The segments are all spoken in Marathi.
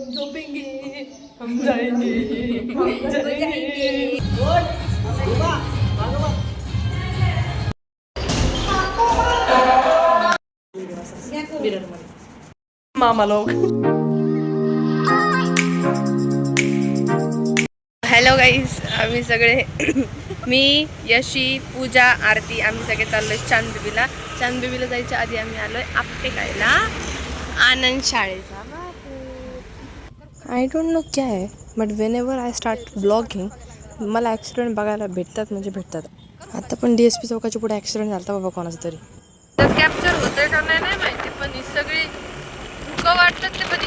हम झोपेंगे, हम जाएंगे, हम जाएंगे। मामा लोग। हॅलो गाईज, आम्ही सगळे मी, यशी, पूजा, आरती आम्ही सगळे चाललोय चांदबिबीला. चांदबिबीला जायच्या आधी आम्ही आलोय आपटे खायला आनंद शाळेचा. आय डोंट नो क्या है but Wien ever I start blogging मला ॲक्सिडेंट बघायला भेटतात म्हणजे भेटतात. आता पण DSP चौकाच्या पुढे ॲक्सिडेंट झाला बाबा कोणाचा तरी. तर कॅप्चर होतंय का नाही माहिती, पण ही सगळी दुःख वाटतात ते पण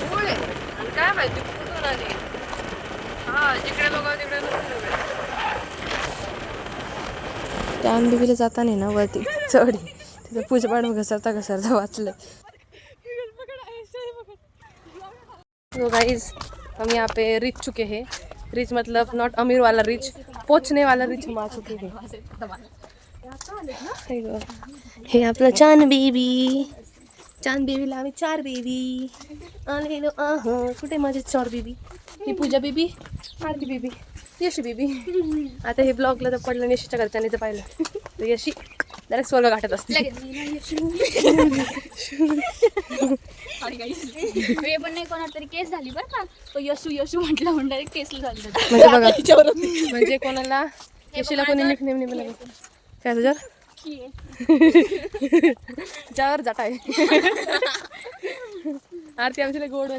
धूळ आहे आणि काय माहिती कुठून आली. हा, जिकडे बघा तिकडे चांदबिबीला जाताना ना वरती चढ तिथं पूजा पाठ घसरता घसरता वाचलं. तो गाइस हम यहाँ पे रिच चुके हैं. रिच मतलब नॉट अमीर वाला रिच, पोचने वाला रिच हम आ चुके हैं. हे आपलं चांद बेबी. चांद बेबीला आम्ही 4 बेबी आलेलो आहो. कुठे माझे 4 बेबी? ही पूजा बेबी, आरती बेबी, यशी बेबी. आता हे ब्लॉगला तर पडलं, यशीच्या घरच्यांनी तर पाहिलं तर यशी डायरेक्ट स्वर्ग गाठत असते. पण नाही कोणाला तरी केस झाली बरं का, तो यशू यशू म्हटलं डायरेक्ट केसला झाली. म्हणजे बघा, म्हणजे कोणाला यशीला कोणी निकनेम नाही बनवलं. काय तुझ्या ज्यावर जाट आहे. आरती आमच्या गोड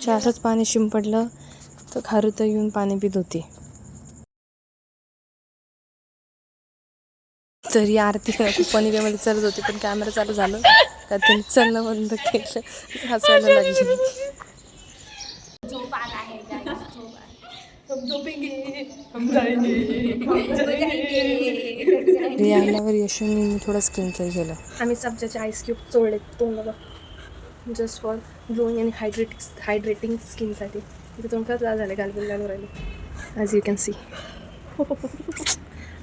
असंच पाणी शिंपडलं तर खारुत येऊन पाणी पित होती. तरी आरती पाणी मध्ये चालत होती, पण कॅमेरा चालू झालं का त्यांनी चालणं बंद केलं, हसायला लागली. आल्यावर यशोनी थोडं स्किन केअर केलं. आम्ही सब्जाचे आईस क्यूब चोळले तोंडाला जस्ट फॉर ग्लोईंग आणि हायड्रेटिंग स्किनसाठी. तिथे तोंड खरंच लाल झालं, गालबुल लागून राहिले ॲज यू कॅन सी.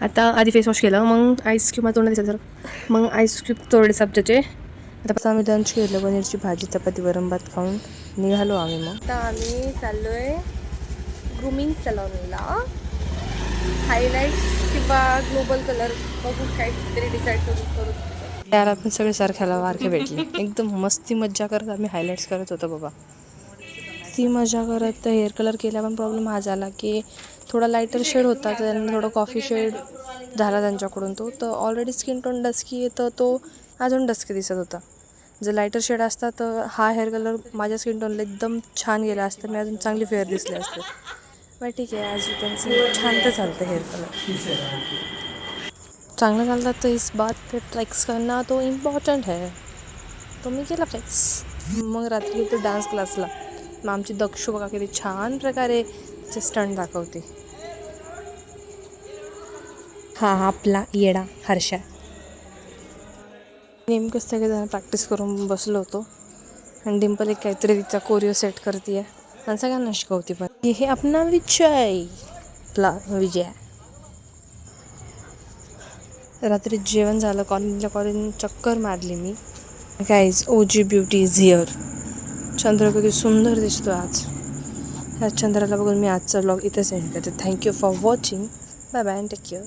आता आधी फेस वॉश केलं, मग आईस क्यूब तोंड दिसत जरा, मग आईस क्यूब तोडले सब्जाचे. आता आम्ही लंच केलं, पनीरची भाजी चपाती वरण भात खाऊन निघालो आम्ही. मग आता आम्ही चाललो आहे ग्रूमिंग सलॉनला. हायलाईट्स किंवा ग्लोबल कलर बघून काहीतरी डिसाईड करू. त्याला पण सगळे सारख्याला वारखे भेटले. एकदम मस्ती मज्जा करत आम्ही हायलाईट्स करत होतो बाबा. ती मजा करत हेअर कलर केला, पण प्रॉब्लेम हा झाला की थोडा लाईटर शेड होता, त्यांना थोडा कॉफी शेड झाला त्यांच्याकडून. तो तर ऑलरेडी स्किन टोन डस्की आहे, तर तो अजून डस्की दिसत होता. जर लाईटर शेड असता तर हा हेअर कलर माझ्या स्किन टोनला एकदम छान गेला असता, मी अजून चांगली फेअर दिसले असते. बट ठीक आहे, ॲज यू कॅन सी छान तर चालतं हेअर कलर. चांगलं चालतं तर इस बात पे फ्लेक्स करना तो इम्पॉर्टंट है. तो मी केला फ्लेक्स. मग रात्री तो डान्स क्लासला. मग आमची दक्षू बघा किती छान प्रकारे स्टंट दाखवते. हा आपला येडा हर्षा. नेमकं सगळेजण प्रॅक्टिस करून बसलो होतो आणि डिंपल एक काहीतरी तिचा कोरिओ सेट करते आहे आणि सगळ्यांना शिकवते. पण हे आपला विजय. रात्री जेवण झालं, कॉलेज चक्कर मारली मी. Guys OG beauty is here. चंद्र किती सुंदर दिसतो आज. ह्या चंद्राला बघून मी आजचा ब्लॉग इथे सेंड करते. Thank you for watching. Bye bye and take care.